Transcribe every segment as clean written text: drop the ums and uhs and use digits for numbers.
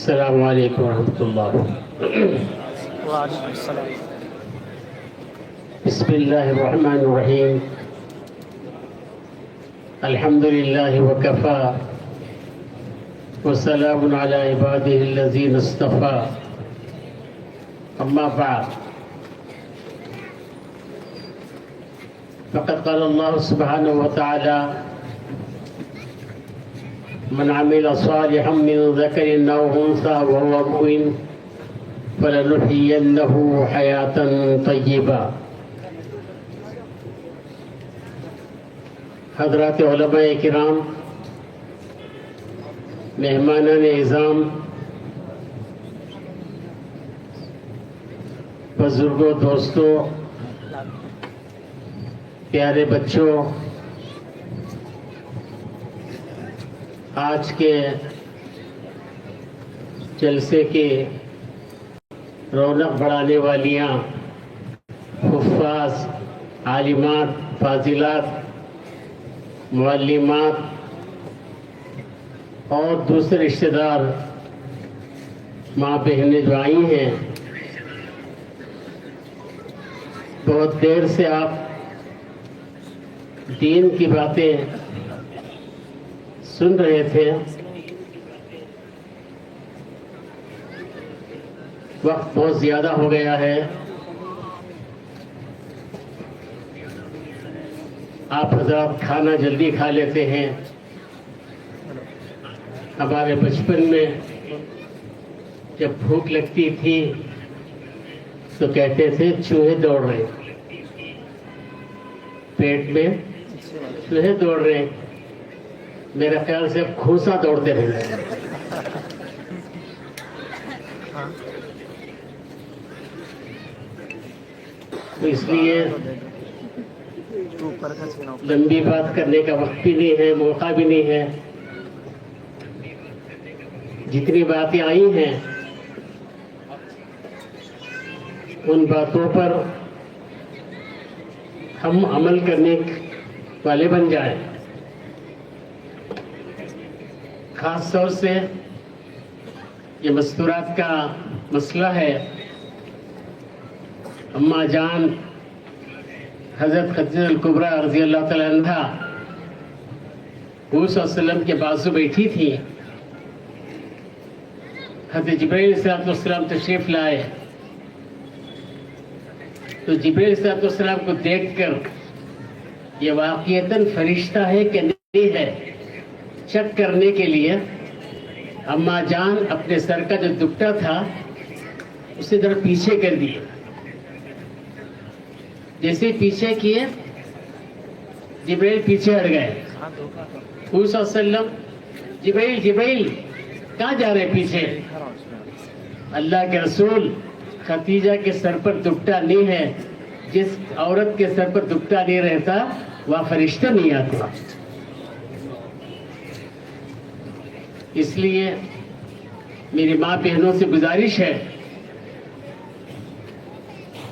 السلام علیکم ورحمۃ اللہ۔ وعلیکم السلام۔ بسم اللہ الرحمن الرحیم۔ الحمد للہ وکفی وسلام علی عبادہ الذین اصطفی، اما بعد، فقد قال اللہ سبحانہ وتعالی: من عمل صالحا من ذکر او انثى وهو مؤمن فلنحيينه حیاة طیبہ۔ حضرات علماء کرام، مہمانان اعظام، بزرگوں، دوستوں، پیارے بچوں، آج کے جلسے کی رونق بڑھانے والیاں حفاظ، عالمات، فاضلات، معلمات اور دوسرے رشتہ دار، ماں بہنیں جو آئی ہیں، بہت دیر سے آپ دین کی باتیں سن رہے تھے۔ وقت بہت زیادہ ہو گیا ہے، آپ حضرات کھانا جلدی کھا لیتے ہیں۔ ہمارے بچپن میں جب بھوک لگتی تھی تو کہتے تھے چوہے دوڑ رہے، پیٹ میں چوہے دوڑ رہے۔ میرے خیال سے اب گھوسا دوڑتے رہے۔ تو اس لیے لمبی بات کرنے کا وقت بھی نہیں ہے، موقع بھی نہیں ہے۔ جتنی باتیں آئی ہیں ان باتوں پر ہم عمل کرنے والے بن جائیں۔ خاص طور سے یہ مستورات کا مسئلہ ہے۔ اماں جان حضرت خدیجہ الکبریٰ رضی اللہ تعالی عنہا حضور صلی اللہ علیہ وسلم کے بازو بیٹھی تھی، حضرت جبرائیل علیہ السلام تشریف لائے تو جبرائیل علیہ السلام کو دیکھ کر یہ واقعتاً فرشتہ ہے کہ نہیں ہے چیک کرنے کے لیے اماں جان اپنے سر کا جو دوپٹہ تھا اسے ذرا پیچھے کر دیے۔ جیسے پیچھے کیے جبرائیل پیچھے ہٹ گئے۔ حضور صلی اللہ علیہ وسلم جبرائیل کہاں جا رہے پیچھے؟ اللہ کے رسول، خدیجہ کے سر پر دوپٹہ نہیں ہے۔ جس عورت کے سر پر دوپٹہ نہیں رہتا وہ فرشتہ نہیں آتے۔ اس لیے میری ماں بہنوں سے گزارش ہے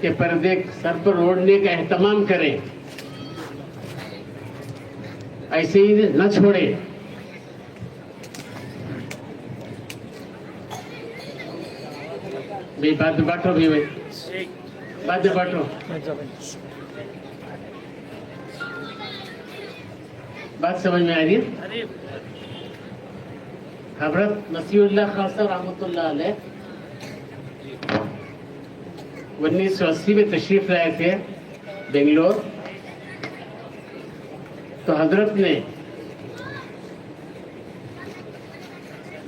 کہ پردے سر پر اوڑھنے کا اہتمام کریں، ایسے ہی نہ چھوڑیں۔ بات بانٹو بھی بھائی، بات بانٹو۔ بات سمجھ میں آ رہی ہے؟ حضرت مسیح اللہ خان صاحب رحمۃ اللہ علیہ 1980 میں تشریف لائے تھے بنگلور۔ تو حضرت نے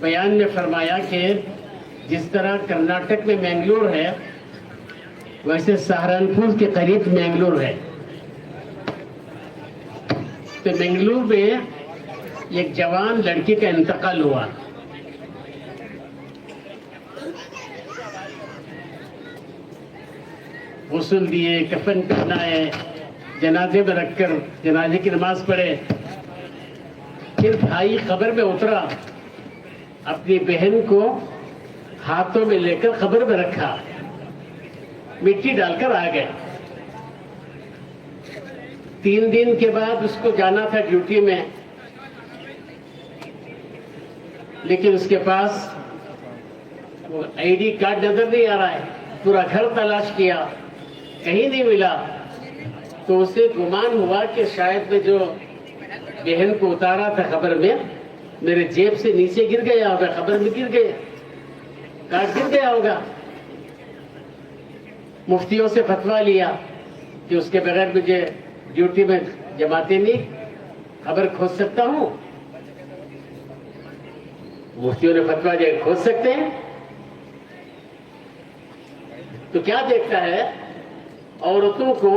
بیان میں فرمایا کہ جس طرح کرناٹک میں مینگلور ہے ویسے سہارنپور کے قریب مینگلور ہے۔ تو مینگلور میں ایک جوان لڑکی کا انتقال ہوا۔ غسل دیے، کفن پہنائے، جنازے میں رکھ کر جنازے کی نماز پڑھے۔ پھر بھائی قبر میں اترا، اپنی بہن کو ہاتھوں میں لے کر قبر میں رکھا، مٹی ڈال کر آ گئے۔ 3 دن کے بعد اس کو جانا تھا ڈیوٹی میں، لیکن اس کے پاس وہ ID کارڈ نظر نہیں آ رہا ہے. پورا گھر تلاش کیا, کہیں نہیں ملا. تو اسے گمان ہوا کہ شاید میں جو بہن کو اتارا تھا خبر میں, میرے جیب سے نیچے گر گیا ہوگا, خبر میں گر گیا, کارڈ گر گیا ہوگا. مفتیوں سے فتویٰ لیا کہ اس کے بغیر مجھے ڈیوٹی میں جماتے نہیں, خبر کھوج سکتا ہوں. مفتیوں نے فتویٰ دیا کھوج سکتے ہیں. تو کیا دیکھتا ہے, عورتوں کو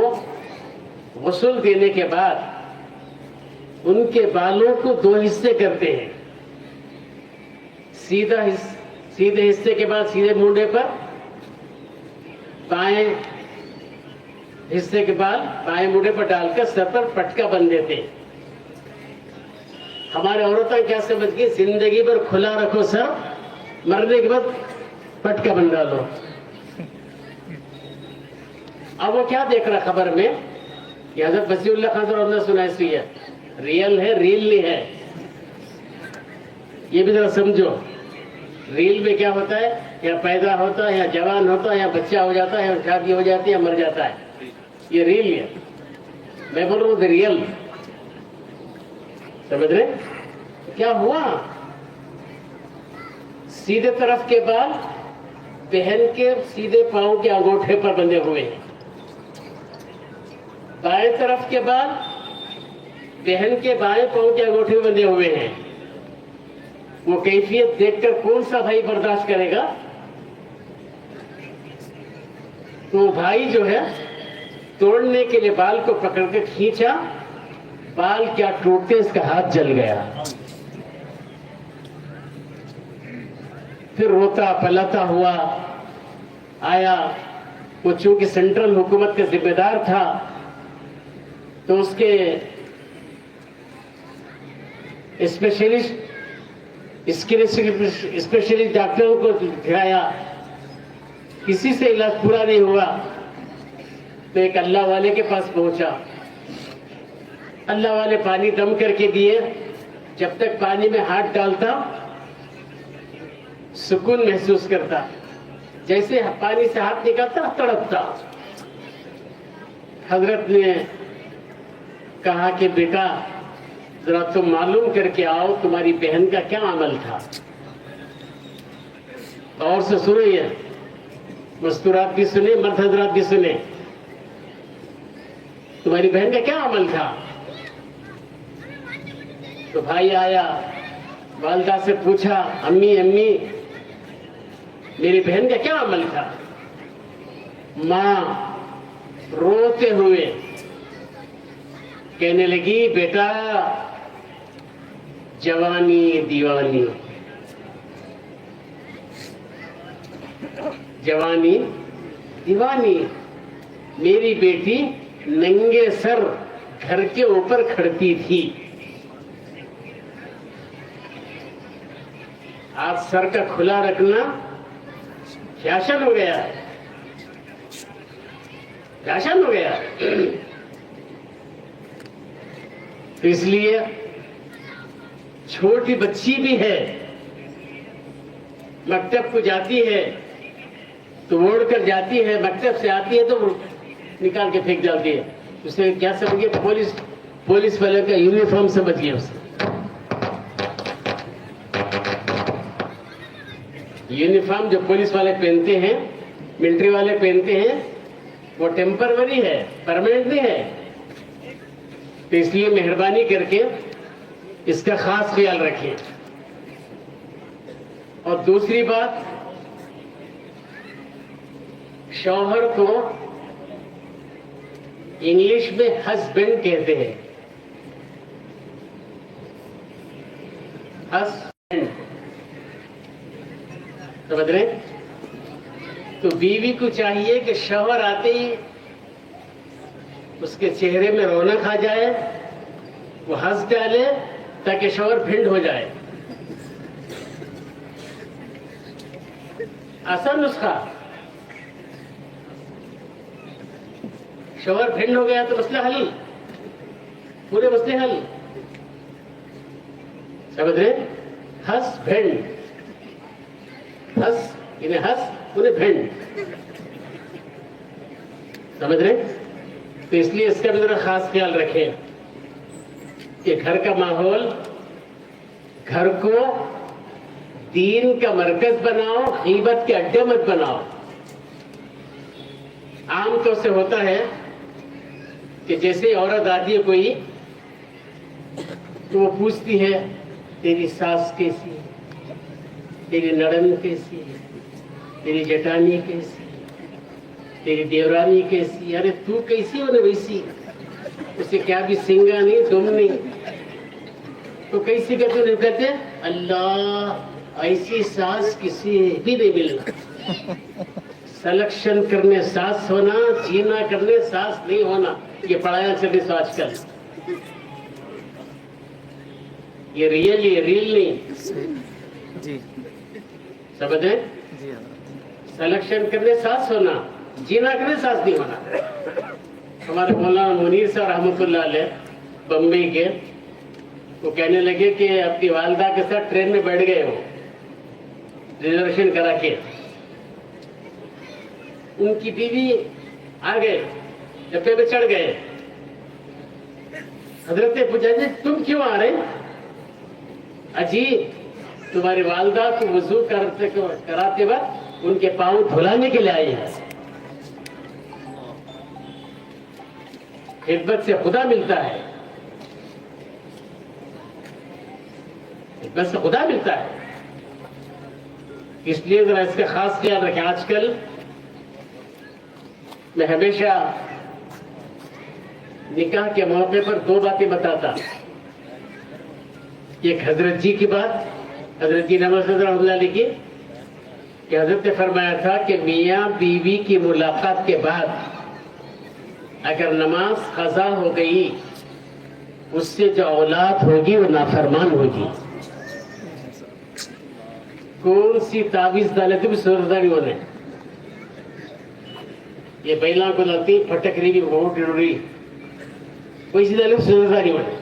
غسل دینے کے بعد ان کے بالوں کو 2 حصے کرتے ہیں. سیدھے حصے کے بعد سیدھے مونڈے پر, بائیں حصے کے بعد بائیں مونڈے پر ڈال کر سر پر پٹکا بند دیتے ہیں. ہمارے عورتیں کیا سمجھ گئی, زندگی بھر کھلا رکھو سر, مرنے کے بعد پٹکا بند ڈالو. اب وہ کیا دیکھ رہا خبر میں کہ حضرت وسیع اللہ خان صاحب نے سنا ہے, ریئل ہے ریل نہیں ہے. یہ بھی ذرا سمجھو, ریل میں کیا ہوتا ہے, یا پیدا ہوتا ہے, یا جوان ہوتا ہے, یا بچہ ہو جاتا ہے, یا شادی ہو جاتی ہے, یا مر جاتا ہے. یہ ریل ہے. میں بول رہا ہوں ریئل, سمجھ رہے کیا ہوا. سیدھے طرف کے بال بہن کے سیدھے پاؤں کے انگوٹھے پر بندھے ہوئے ہیں. بائیں طرف کے بال بہن کے بائیں پاؤں کے انگوٹھے پر بندھے ہوئے ہیں. وہ کیفیت دیکھ کر کون سا بھائی برداشت کرے گا. تو بھائی جو ہے توڑنے کے لیے بال کو پکڑ کے کھینچا, بال کیا ٹوٹتے, اس کا ہاتھ جل گیا. پھر روتا پلاتا ہوا آیا. وہ چونکہ سینٹرل حکومت کا ذمہ دار تھا تو اس کے اسپیشلسٹ ڈاکٹروں کو دکھایا, کسی سے علاج پورا نہیں ہوا. تو ایک اللہ والے کے پاس پہنچا. اللہ والے پانی دم کر کے دیے. جب تک پانی میں ہاتھ ڈالتا سکون محسوس کرتا, جیسے پانی سے ہاتھ نکالتا تڑپتا. حضرت نے کہا کہ بیٹا ذرا تم معلوم کر کے آؤ تمہاری بہن کا کیا عمل تھا. اور سے سنو, یہ مستورات بھی سنے, مرد حضرات بھی سنے. تمہاری بہن کا کیا عمل تھا. تو بھائی آیا, والدہ سے پوچھا, امی میری بہن کا کیا عمل تھا. ماں روتے ہوئے کہنے لگی, بیٹا جوانی دیوانی, جوانی دیوانی. میری بیٹی ننگے سر گھر کے اوپر کھڑتی تھی. آج سر کا کھلا رکھنا فیشن ہو گیا, فیشن ہو گیا. تو اس لیے چھوٹی بچی بھی ہے, مکتب کو جاتی ہے تو اوڑھ کر جاتی ہے, مکتب سے آتی ہے تو نکال کے پھینک ڈالتی ہے. اسے کیا سمجھ گیا, پولیس والے کا یونیفارم سمجھ گیا اسے. یونیفارم جو پولیس والے پہنتے ہیں, ملٹری والے پہنتے ہیں, وہ ٹیمپروری ہے, پرماننٹ نہیں ہے. تو اس لیے مہربانی کر کے اس کا خاص خیال رکھیں. اور دوسری بات, شوہر کو انگلش میں ہسبینڈ کہتے ہیں, ہسبینڈ, سمجھ رہے. تو بیوی کو چاہیے کہ شوہر آتے ہی اس کے چہرے میں رونق آ جائے, وہ ہنس ڈالے تاکہ شوہر بھنڈ ہو جائے. آسان نسخہ. شوہر بھنڈ ہو گیا تو مسئلہ حل, پورے مسئلے حل. سمجھ رہے, ہسبینڈ, انہیں ہنس انہیں بھینڈ، سمجھ رہے؟ تو اس لیے اس کا بھی ذرا خاص خیال رکھیں کہ گھر کا ماحول، گھر کو دین کا مرکز بناؤ، غیبت کے اڈے مت بناؤ۔ عام طور سے ہوتا ہے کہ جیسے عورت آتی ہے کوئی تو وہ پوچھتی ہے تیری ساس کیسی ہے، تیری نڑند کیسی ہے، تیری جٹانی کیسی ہے، تیری دیورانی کیسی ہے، ارے تو کیسی ہو نا ویسی، اسے کیا بھی سنگا نہیں تم نہیں، تو کیسی کہتے ہیں؟ کہتے ہیں اللہ ایسی ساس کسی بھی نہیں ملنا، سلیکشن کرنے ساس ہونا، جینا کرنے ساس نہیں ہونا، یہ پڑھایا چلے سو آج کل، یہ ریل نہیں، جی سمجھے؟ جی حضرت، سلیکشن کرنے ساس ہونا، جینا کرنے ساس نہیں ہونا۔ ہمارے مولانا منیر صاحب رحمۃ اللہ علیہ بمبئی کے، وہ کہنے لگے کہ اپنی والدہ کے ساتھ ٹرین میں بیٹھ گئے، وہ ریزرویشن کرا کے، ان کی بیوی آ گئے، ڈبے پہ چڑھ گئے، حضرت نے پوچھا جی تم کیوں آ رہے؟ اجی تمہاری والدہ کو وضو کراتے وقت ان کے پاؤں دھلانے کے لیے آئی ہے۔ خدمت سے خدا ملتا ہے، خدمت سے خدا ملتا ہے، اس لیے ذرا اس کا خاص خیال رکھیں۔ آج کل میں ہمیشہ نکاح کے موقع پر دو باتیں بتاتا، ایک حضرت جی کی بات، حضرت جی نواز رحمۃ اللہ علیہ کی، کہ حضرت نے فرمایا تھا کہ میاں بیوی کی ملاقات کے بعد اگر نماز قضا ہو گئی، اس سے جو اولاد ہوگی وہ نافرمان ہوگی۔ کون سی تعویذ ڈالے تھے بھی سرداری ہونے، یہ بیلا کو لگتی پھٹکری بھی بہت ضروری، کوئی سی ڈالے سرداری ہونے،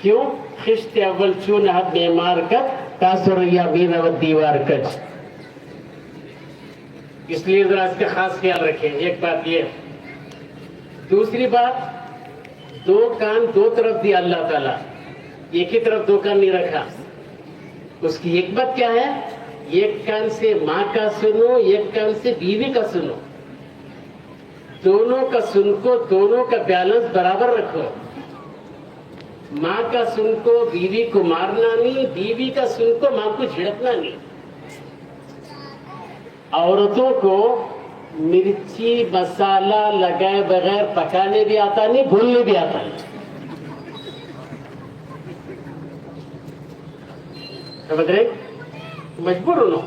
کیوں؟ خشت اول چون حد بیمار کت تاثر یا بینا و دیوار کچ، اس لیے ذرا اس کا خاص خیال رکھیں۔ ایک بات یہ، دوسری بات، دو کان دو طرف دیا اللہ تعالیٰ، ایک ہی طرف دو کان نہیں رکھا، اس کی حکمت کیا ہے؟ ایک کان سے ماں کا سنو، ایک کان سے بیوی کا سنو، دونوں کا سن کو، دونوں کا بیلنس برابر رکھو، ماں کا سن کو بیوی کو مارنا نہیں، بیوی کا سن کو ماں کو جھڑکنا نہیں۔ عورتوں کو مرچی مسالہ لگائے بغیر پکانے بھی آتا نہیں، بھوننے بھی آتا نہیں، سمجھ رہے؟ مجبور ہو،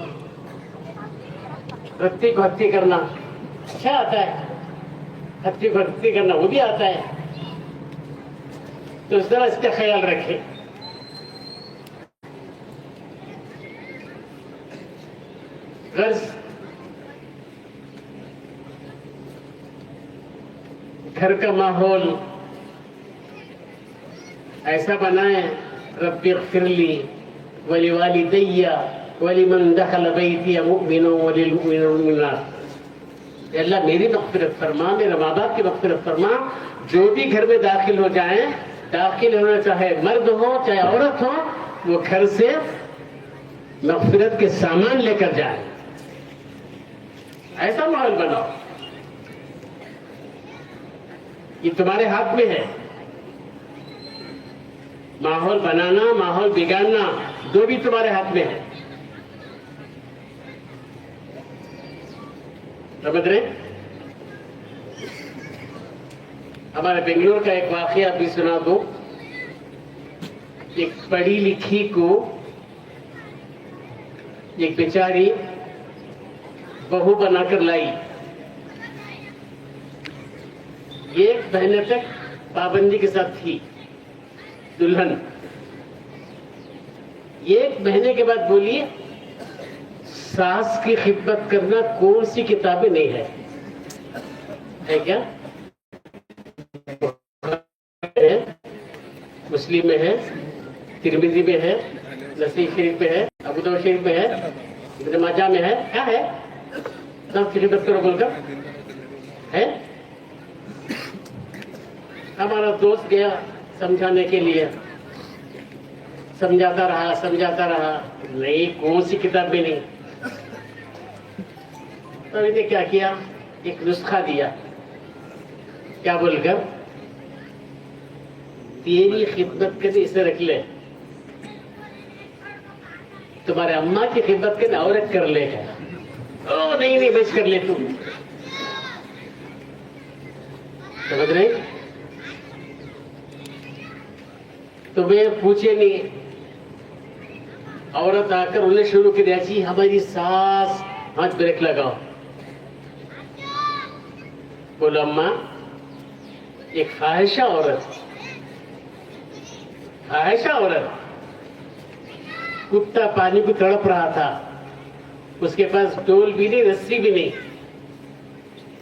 رتی کو ہتھی کرنا اچھا آتا ہے، ہتھی کو ہتھی کرنا وہ بھی آتا ہے، تو اس طرح اس کا خیال رکھیں۔ غرض گھر کا ماحول ایسا بنائیں، رب اغفر لی ولوالدی ولمن دخل بیتی مؤمن وللمؤمنین والمؤمنات، اے اللہ میری مغفرت فرما، میرے ماں باپ کی مغفرت فرما، جو بھی گھر میں داخل ہو جائیں، داخل ہونا چاہے مرد ہو چاہے عورت ہو، وہ گھر سے مغفرت کے سامان لے کر جائیں، ایسا ماحول بناؤ، یہ تمہارے ہاتھ میں ہے، ماحول بنانا ماحول بگاڑنا دو بھی تمہارے ہاتھ میں ہے، سمجھ رہے؟ ہمارے بنگلور کا ایک واقعہ بھی سنا دو، ایک پڑھی لکھی کو ایک بیچاری بہو بنا کر لائی، ایک مہینے تک پابندی کے ساتھ تھی دلہن، ایک مہینے کے بعد بولی ساس کی خدمت کرنا کون سی کتابیں نہیں ہے کیا؟ مسلم میں ہے، ترمذی میں ہے، نسائی شریف میں ہے، ابو داؤد شریف میں ہے، ابن ماجہ میں ہے. کیا ہے؟ نفس کی خدمت کرو بول کر ہے. ہمارا دوست گیا سمجھانے کے لیے, سمجھاتا رہا, نہیں کون سی کتاب میں نہیں. تو نے کیا کیا, ایک نسخہ دیا. کیا بول کر, تیری خدمت کرنے اسے رکھ لے, تمہارے اماں کی خدمت کرنے اور ایک کر لے. او نہیں بس کر لے تم. سمجھ رہے, تمہیں پوچھے نہیں. عورت آ کر انہیں شروع کر دیا, جی ہماری ساس, ہاتھ بریک لگاؤ. بولو اماں, ایک فاحشہ عورت, کتا پانی کو تڑپ رہا تھا, اس کے پاس ڈول بھی نہیں, رسی بھی نہیں.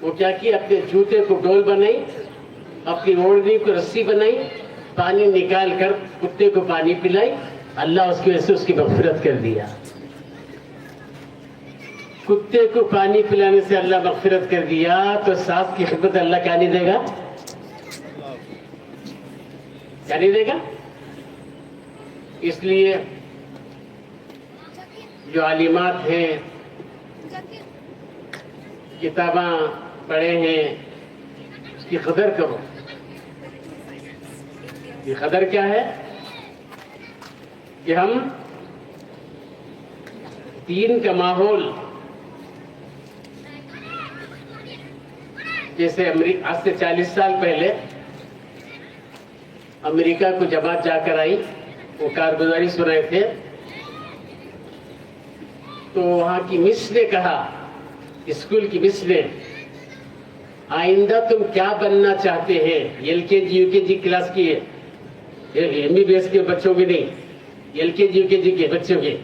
وہ کیا کیا, اپنے جوتے کو ڈول بنائی, اپنی اوڑھنی کو رسی بنائی, پانی نکال کر کتے کو پانی پلائی. اللہ اس کی وجہ سے اس کی مغفرت کر دیا. کتے کو پانی پلانے سے اللہ مغفرت کر دیا, تو ساس کی خدمت اللہ کیا نہیں دے گا, کیا نہیں دے گا. اس لیے جو عالمات ہیں, کتاباں پڑھے ہیں, اس کی قدر کرو. یہ قدر کیا ہے کہ ہم دین کا ماحول, جیسے آج سے 40 سال پہلے امریکہ کو جماعت جا کر آئی, وہ کارگزاری سنائے تھے, تو وہاں کی مس نے کہا, اسکول کی مس نے, آئندہ تم کیا بننا چاہتے ہیں, LKG UKG کلاس کی, MBBS کے بچوں کی نہیں, LKG UKG کے بچوں کے,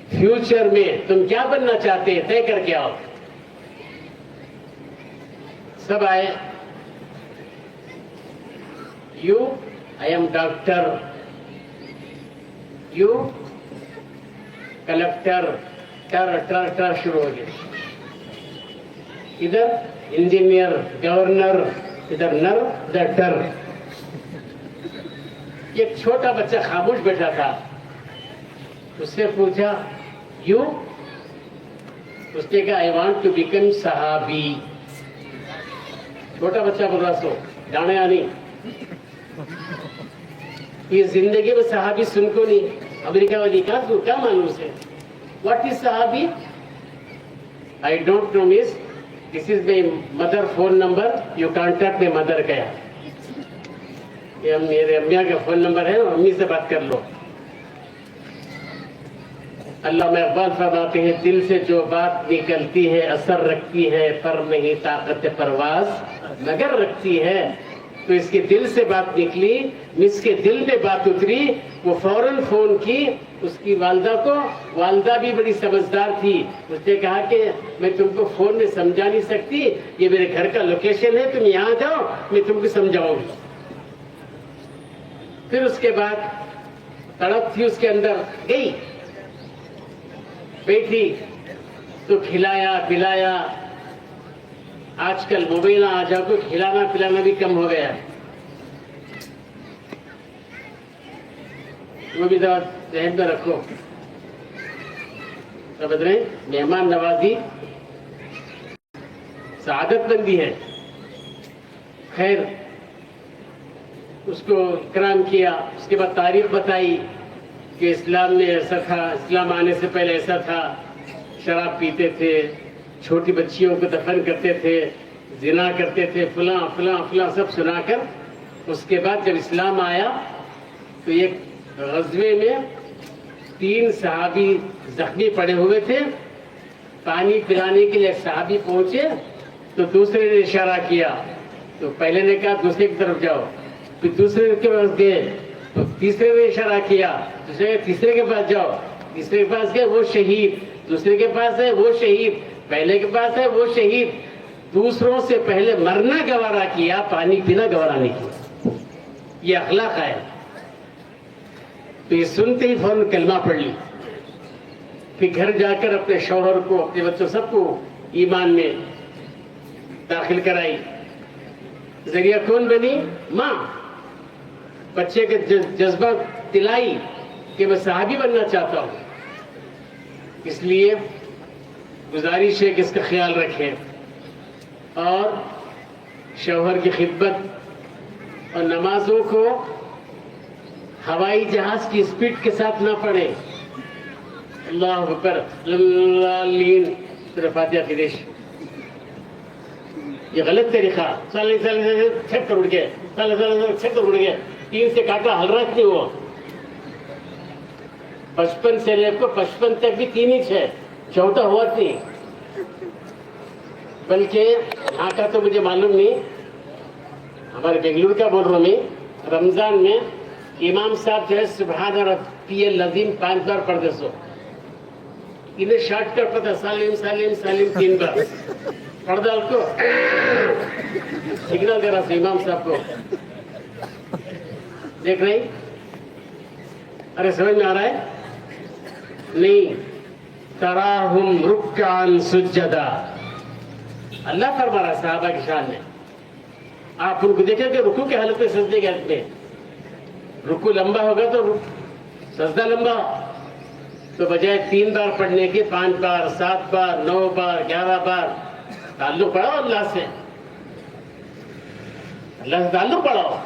فیوچر میں تم کیا بننا چاہتے ہیں, طے کر کے آؤ. سب آئے. You I am doctor, you collector, ٹر شروع ہو گئے. ادھر انجینئر, گورنر, ادھر نر, ادھر ٹر. ایک چھوٹا بچہ خاموش بیٹھا تھا, اس سے پوچھا یو, اس نے کہا آئی وانٹ ٹو بیکم صحابی. چھوٹا بچہ بول رہا, سو جانے آنی, یہ زندگی میں صحابی سن کو نہیں. امریکہ والی کیا معلوم سے, واٹ از صحابی, I don't know miss, this is my mother phone number, you contact my mother. گیا, یہ میرے امیاں کا فون نمبر ہے, امی سے بات کر لو. علامہ اقبال فرماتے ہیں, دل سے جو بات نکلتی ہے اثر رکھتی ہے, پر نہیں طاقت پرواز مگر رکھتی ہے. تو اس کے دل سے بات نکلی, مس کے دل میں بات اتری, وہ فوراً فون کی اس کی والدہ کو. والدہ بھی بڑی سمجھدار تھی, اس نے کہا کہ میں تم کو فون میں سمجھا نہیں سکتی, یہ میرے گھر کا لوکیشن ہے, تم یہاں جاؤ, میں تم کو سمجھاؤں گی. پھر اس کے بعد تڑپ تھی اس کے اندر, گئی بیٹھی تو کھلایا پلایا. آج کل موبائل آ جاؤ تو کھلانا پلانا بھی کم ہو گیا, وہ بھی ذہن میں رکھو. سمجھ رہے, مہمان نوازی سعادت مندی ہے. خیر, اس کو اکرام کیا, اس کے بعد تاریخ بتائی کہ اسلام میں ایسا تھا, اسلام آنے سے پہلے ایسا تھا, شراب پیتے تھے, چھوٹی بچیوں کو دفن کرتے تھے, زنا کرتے تھے, فلاں فلاں فلاں سب سنا کر. اس کے بعد جب اسلام آیا تو ایک غزوے میں 3 صحابی زخمی پڑے ہوئے تھے, پانی پلانے کے لیے ایک صحابی پہنچے تو دوسرے نے اشارہ کیا, تو پہلے نے کہا دوسرے کی طرف جاؤ, پھر دوسرے کے پاس گئے تو تیسرے نے اشارہ کیا, تیسرے کے پاس جاؤ, تیسرے کے پاس گئے, وہ شہید. دوسرے کے پاس ہے وہ شہید, پہلے کے پاس ہے وہ شہید. دوسروں سے پہلے مرنا گوارا کیا, پانی پینا گوارا نہیں کیا. یہ اخلاق ہے. تو یہ سنتے ہی فوراً کلمہ پڑھ لی. پھر گھر جا کر اپنے شوہر کو اپنے بچوں سب کو ایمان میں داخل کرائی. ذریعہ کون بنی؟ ماں. بچے کے جذبہ دلائی کہ میں صحابی بننا چاہتا ہوں. اس لیے گزارش ہے کہ اس کا خیال رکھیں اور شوہر کی خدمت اور نمازوں کو ہوائی جہاز کی اسپیڈ کے ساتھ نہ پڑھیں. اللہ اکبر لین سورہ فاتحہ کی ریش، یہ غلط طریقہ. چھت پر اڑ گئے، چھت پر اڑ گئے، تین سے کاٹا ہل رہا نہیں ہوا. 55 سے لے کر 55 تک بھی تین ہی ہے، چوتھا ہوا نہیں. بلکہ یہاں کا تو مجھے معلوم نہیں، ہمارے بنگلور کا بول رہا ہوں میں، رمضان میں امام صاحب جو ہے سبحان ربی العظیم 5 بار پڑھ دے سو. انہیں شارٹ کٹ پتا سالم سالم سالم 3 بار پڑھ ڈال کو سگنل دے رہا تھا امام صاحب کو. دیکھ رہے؟ ارے سمجھ میں آ رہا ہے؟ نہیں. تراہم رکعا سجدا، اللہ فرما رہا ہے صحابہ کی شان میں. آپ ان کو دیکھیں کہ رکوع کی حالت میں سجدے کی حالت میں، رکوع لمبا ہوگا تو سجدہ لمبا، تو بجائے 3 بار پڑھنے کے 5 بار 7 بار 9 بار 11 بار تعلق پڑھاؤ اللہ سے، اللہ سے تعلق پڑھاؤ.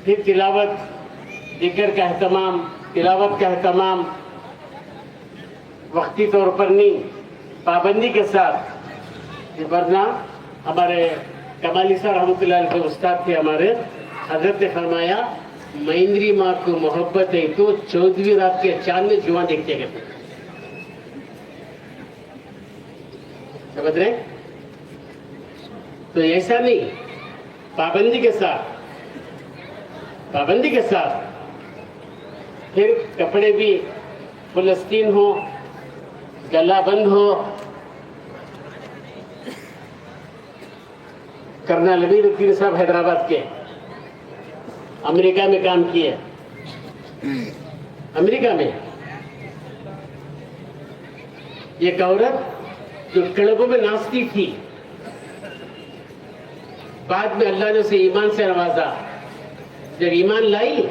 پھر تلاوت، ذکر کا اہتمام، تلاوت کا اہتمام وقتی طور پر نہیں، پابندی کے ساتھ. ورنہ ہمارے کمالی صاحب رحمۃ اللہ علیہ استاد تھے ہمارے، حضرت نے فرمایا مہندری ماں کو محبت ہے تو 14ویں رات کے چاند میں جواں دیکھتے گئے. سمجھ رہے؟ تو ایسا نہیں، پابندی کے ساتھ، پابندی کے ساتھ. پھر کپڑے بھی فلسطین ہو، گلا بند ہو. کرنل امیر الدین صاحب حیدرآباد کے، امریکہ میں کام کیے. امریکہ میں ایک عورت جو کلبوں میں ناچتی تھی، بعد میں اللہ نے اسے ایمان سے نوازا. جب ایمان لائی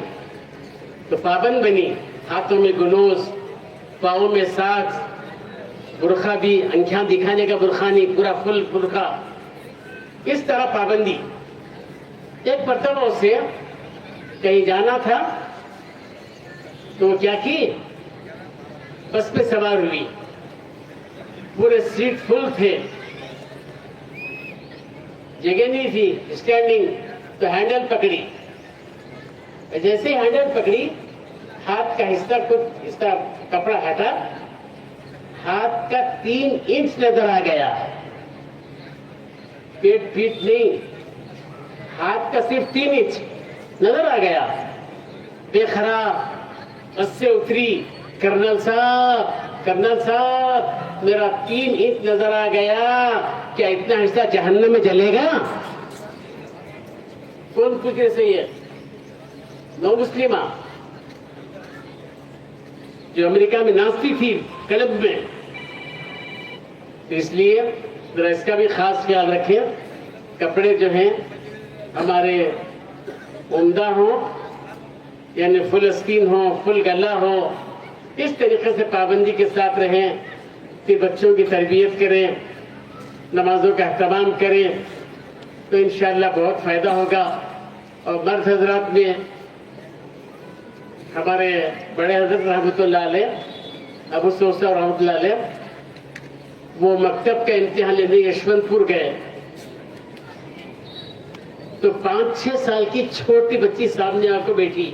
تو پابند بنی، ہاتھوں میں گلوز، پاؤں میں ساکس، برقع بھی آنکھیں دکھانے کا برقع نہیں، پورا فل برقع. اس طرح پابندی. ایک مرتبہ اسے کہیں جانا تھا تو کیا کی، بس پہ سوار ہوئی، پورے سیٹ فل تھے، جگہ نہیں تھی اسٹینڈنگ، تو ہینڈل پکڑی. جیسے ہی ہینڈل پکڑی، ہاتھ کا حصہ کپڑا ہٹا، ہاتھ کا 3 انچ نظر آ گیا. پیٹ پیٹ نہیں، ہاتھ کا صرف 3 انچ نظر آ گیا. بے خراب بس سے اتری، کرنل صاحب کرنل صاحب میرا 3 انچ نظر آ گیا، کیا اتنا حصہ جہنم میں جلے گا؟ کون پوچھنے سے یہ؟ نو مسلمہ جو امریکہ میں ناچتی تھی کلب میں. اس لیے ذرا اس کا بھی خاص خیال رکھیں. کپڑے جو ہیں ہمارے عمدہ ہوں، یعنی فل اسکین ہو، فل گلا ہو، اس طریقے سے پابندی کے ساتھ رہیں. پھر بچوں کی تربیت کریں، نمازوں کا اہتمام کریں تو انشاءاللہ بہت فائدہ ہوگا. اور مرد حضرات میں ہمارے بڑے حضرت رحمۃ اللہ علیہ، ابو سوسہ رحمۃ اللہ علیہ، وہ مکتب کا امتحان لینے یشونت پور گئے تو 5-6 سال کی چھوٹی بچی سامنے آ کے بیٹھی.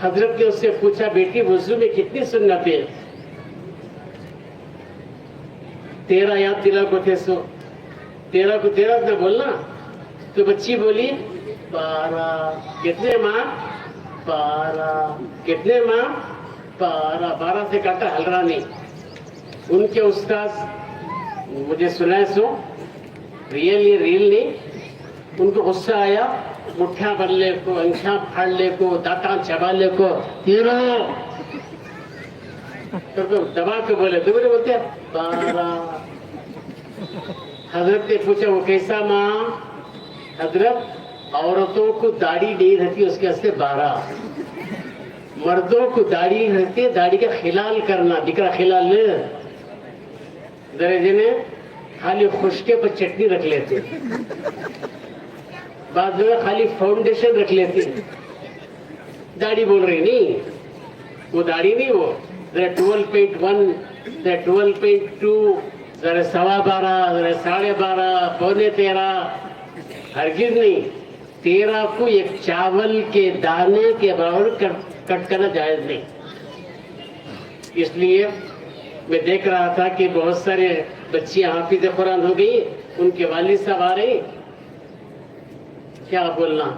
حضرت نے اس سے پوچھا بیٹی وضو میں کتنی سنتیں؟ 13 یاد دلا کو تھے. سو 13 کو 13 نہ بولنا. تو بچی بولی 12. کتنے ماں؟ 12. کتنے ماں؟ 12. 12 سے کاٹا ہل رہا نہیں. ان کے استاذ مجھے سنائے سو ریئل، یہ ریل نہیں، ان کو غصہ آیا مٹھیاں بننے کو انکھیاں پھاڑنے کو دانتاں چبانے کو تیرو دبا کے بولے دوبارہ بولتے ہیں 12 حضرت نے پوچھا وہ کیسا ماں حضرت عورتوں کو داڑھی نہیں رہتی اس کے واسطے 12 مردوں کو داڑھی رہتی داڑھی کا خلال کرنا دکھا خلال نہیں درجے نے خالی خشکے پر چٹنی رکھ لیتے بعض میں خالی فاؤنڈیشن رکھ لیتے داڑھی بول رہی نہیں وہ داڑھی نہیں وہ ذرا 12.1 ذرا 12.2 ذرا 12.25 ذرا 12.5 پونے 13 ہرگز نہیں 13 کو ایک چاول کے دانے کے برابر کٹ کرنا جائز نہیں. اس لیے میں دیکھ رہا تھا کہ بہت سارے بچیاں حافظ قرآن ہو گئی ان کے والد صاحب آ رہے کیا بولنا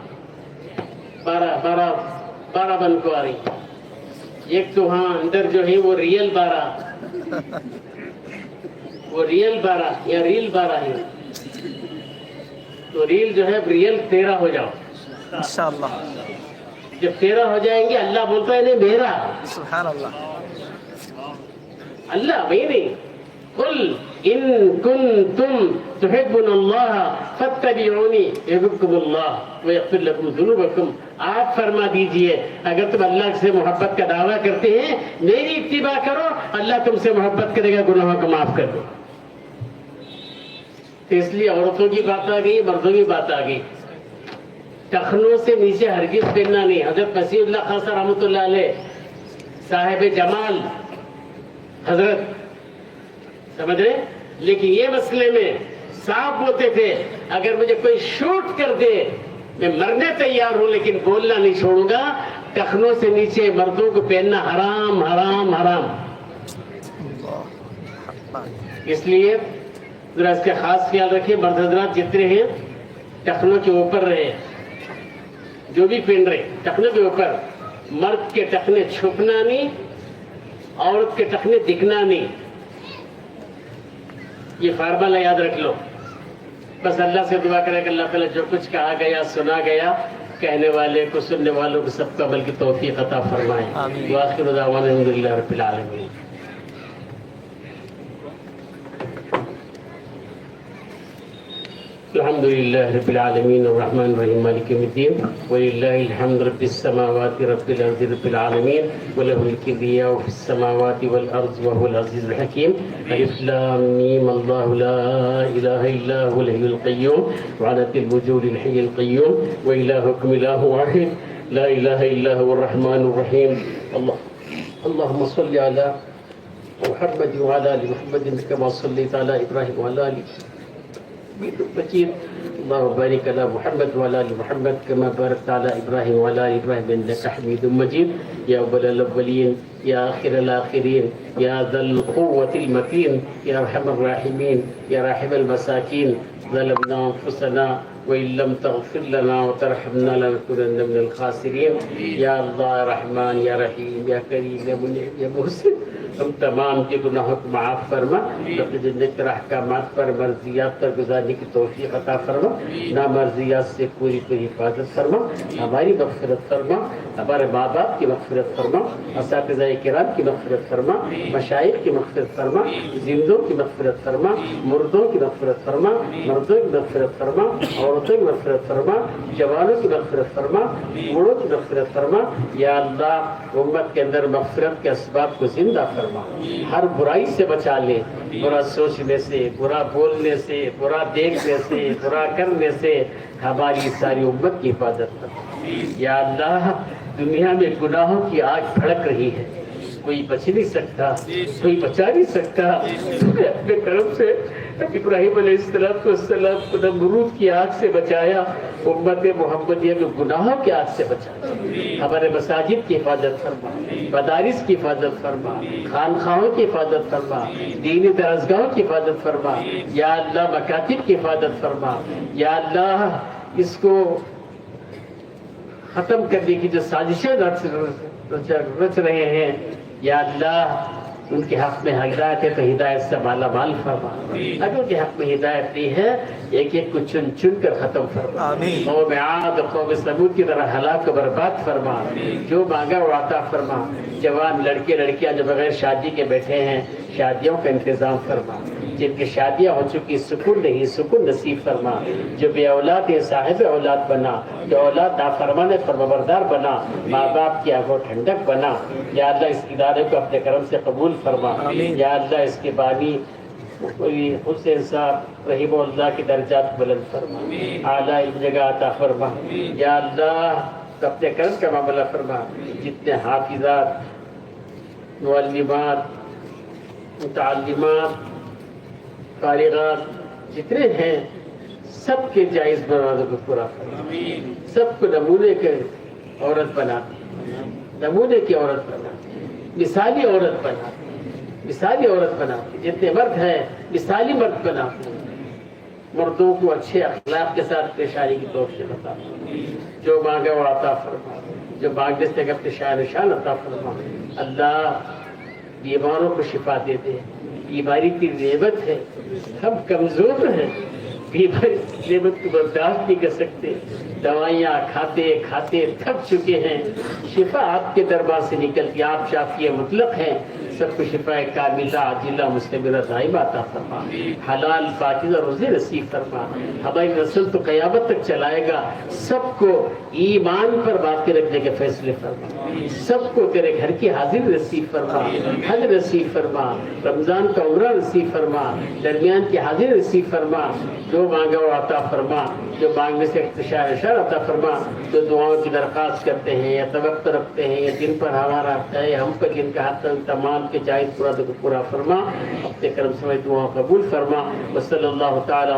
12 بن کو آ رہی ایک تو ہاں اندر جو ہے وہ ریئل 12 وہ ریئل 12 یا ریل 12 ہے تو ریل جو ہے ریئل 13 ہو جاؤ انشاءاللہ. جب 13 ہو جائیں گے اللہ بولتا ہے نہیں میرا سبحان اللہ. اللہ میرے قل ان کنتم تحبون اللہ فاتبعونی یحببکم اللہ ویغفر لکم ذنوبکم. آپ فرما دیجئے اگر تم اللہ سے محبت کا دعویٰ کرتے ہیں میری اتباع کرو اللہ تم سے محبت کرے گا گناہوں کو معاف کر دو. تو اس لیے عورتوں کی بات آ گئی مردوں کی بات آ گئی. ٹخنوں سے نیچے ہرگز پہننا نہیں. حضرت مسیح اللہ خاصہ رحمۃ اللہ علیہ صاحب جمال حضرت سمجھ رہے لیکن یہ مسئلے میں صاحب بولتے تھے اگر مجھے کوئی شوٹ کر دے میں مرنے تیار ہوں لیکن بولنا نہیں چھوڑوں گا. ٹخنوں سے نیچے مردوں کو پہننا حرام حرام حرام. اس لیے ذرا اس کا خاص خیال رکھیں. مرد حضرات جتنے ہیں ٹخنوں کے اوپر رہے جو بھی پہن رہے ٹخنوں کے اوپر. مرد کے ٹخنے چھپنا نہیں عورت کے ٹخنے دکھنا نہیں. یہ فارمولہ یاد رکھ لو. بس اللہ سے دعا کرے کہ اللہ تعالیٰ جو کچھ کہا گیا سنا گیا کہنے والے کو سننے والوں کو سب کا بلکہ توفیق عطا فرمائے. وآخر دعوانا الحمدللہ رب العالمین. الحمد للہ رب العالمین الرحمن الرحیم مالک یوم الدین وللہ الحمد رب السماوات رب الارض رب العالمین وله الكبرياء في السماوات والارض وهو العزيز الحكيم. الف لام میم اللہ لا الہ الا هو الحی القیوم وعنت الوجود الحی القیوم والہکم الہ واحد لا الہ الا هو الرحمن الرحیم. اللهم صل على محمد وعلى ال محمد كما صليت على ابراہیم وعلى ال مجيد. اللهم بارك على محمد وعلى ال محمد كما باركت على ابراهيم وعلى ال ابراهيم انك حميد مجيد. يا اول الاولين يا اخر الاخرين يا ذا القوة المتين يا ارحم الراحمين يا راحم المساكين ظلمنا انفسنا وان لم تغفر لنا وترحمنا لنكونن من الخاسرين. يا الله يا رحمن يا رحيم يا كريم يا منعم يا محسن ہم تمام کے گناہوں کو معاف فرما. اپنی زندگی کے احکامات پر مرضیات پر گزارنے کی توفیق عطا فرما. نامرضیات سے پوری حفاظت فرما. ہماری مغفرت فرما. ہمارے ماں باپ کی مغفرت فرما. اساتذہ کرام کی مغفرت فرما. مشائخ کی مغفرت فرما. زندوں کی مغفرت فرما. مردوں کی مغفرت فرما. مردوں کی مغفرت فرما. عورتوں کی مغفرت فرما. جوانوں کی مغفرت فرما. بوڑھوں کی مغفرت فرما. یا اللہ امت کے اندر مغفرت کے اسباب کو زندہ فرما. ہر برائی سے بچا لے. برا سوچنے سے برا بولنے سے برا دیکھنے سے برا کرنے سے ہماری ساری امت کی حفاظت کر. یا اللہ دنیا میں گناہوں کی آگ بھڑک رہی ہے. کوئی بچ نہیں سکتا کوئی بچا نہیں سکتا. تو نے اپنے کرم سے ابراہیم علیہ السلام کو نمرود کی آگ سے بچایا. امت محمدیہ کے گناہوں کی آگ سے بچایا. ہمارے مساجد کی حفاظت فرما. مدارس کی حفاظت فرما. خانخواہوں کی حفاظت فرما. دینی درسگاہوں کی حفاظت فرما. یا اللہ مکاتب کی حفاظت فرما. یا اللہ اس کو ختم کرنے کی جو سازشیں رچ رہے ہیں یا اللہ ان کے حق میں ہدایت ہے تو ہدایت سے مالا مال فرما، اگر ان کے حق میں ہدایت نہیں ہے ایک ایک کو چن چن کر ختم فرما، آمین۔ قوم عاد قوم ثمود کی طرح ہلاک و برباد فرما، جو مانگا وہ عطا فرما، جوان لڑکے لڑکیاں جو بغیر شادی کے بیٹھے ہیں شادیوں کا انتظام فرما، جن کی شادیاں ہو چکی سکون نہیں سکون نصیب فرما، جو بے اولاد ہے صاحب اولاد بنا، جو اولاد نافرمان ہے فرمانبردار بنا، ماں باپ کی آنکھوں ٹھنڈک بنا، یا اللہ اس ادارے کو اپنے کرم سے قبول فرما، یا اللہ اس کے بانی حسین صاحب رحیم اللہ کی درجات بلند فرما، اعلیٰ علم جگہ عطا فرما، یا اللہ اپنے کرم کا معاملہ فرما، جتنے حافظات معلمات متعلمات فارغات جتنے ہیں سب کے جائز مرادوں کو پورا فرما، سب کو نمونے کے عورت بنا، نمونے کی عورت بنا، مثالی عورت بنا، مثالی عورت بنا، جتنے مرد ہیں مثالی مرد بنا، مردوں کو اچھے اخلاق کے ساتھ پیش آنے کی توفیق عطا فرما، جو مانگا وہ عطا فرما، جو مانگنے سے اپنے شان نشان عطا فرما، اللہ بیماروں کو شفا دے دے، بیماری کی نعمت ہے، ہم کمزور ہیں، بیماری کی نعمت کو برداشت نہیں کر سکتے، دوائیاں کھاتے کھاتے تھک چکے ہیں، شفا آپ کے دربار سے نکلتی، آپ شافی مطلق ہیں، سب کو شفا کاملہ عاجلہ مستمرہ دائمہ عطا فرما، حلال پاکیزہ روزی نصیب فرما، ہماری نسل تو قیامت تک چلائے گا، سب کو ایمان پر باقی رکھنے کے فیصلے فرما، سب کو تیرے گھر کی حاضر نصیب فرما، حج نصیب فرما، رمضان کا عمرہ نصیب فرما، درمیان کی حاضر نصیب فرما، جو مانگا وہ عطا فرما، جو مانگنے سے اختشار اشار عطا فرما، جو دعاؤں کی درخواست کرتے ہیں یا توقع رکھتے ہیں یا جن پر ہمارا ہے ہم پر جن کا حق تمام کے جائز پورا فرما، اپنے کرم سے دعاؤں قبول فرما، وصلی اللہ تعالی